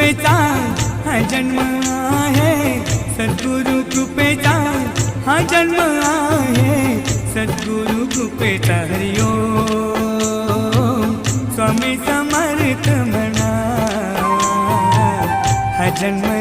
कृपेचा हा जन्म आहे, सद्गुरु कृपेचा हा जन्म आहे, सद्गुरु कृपेचा. हरि ओम स्वामी समर्थ म्हणा. हा जन्म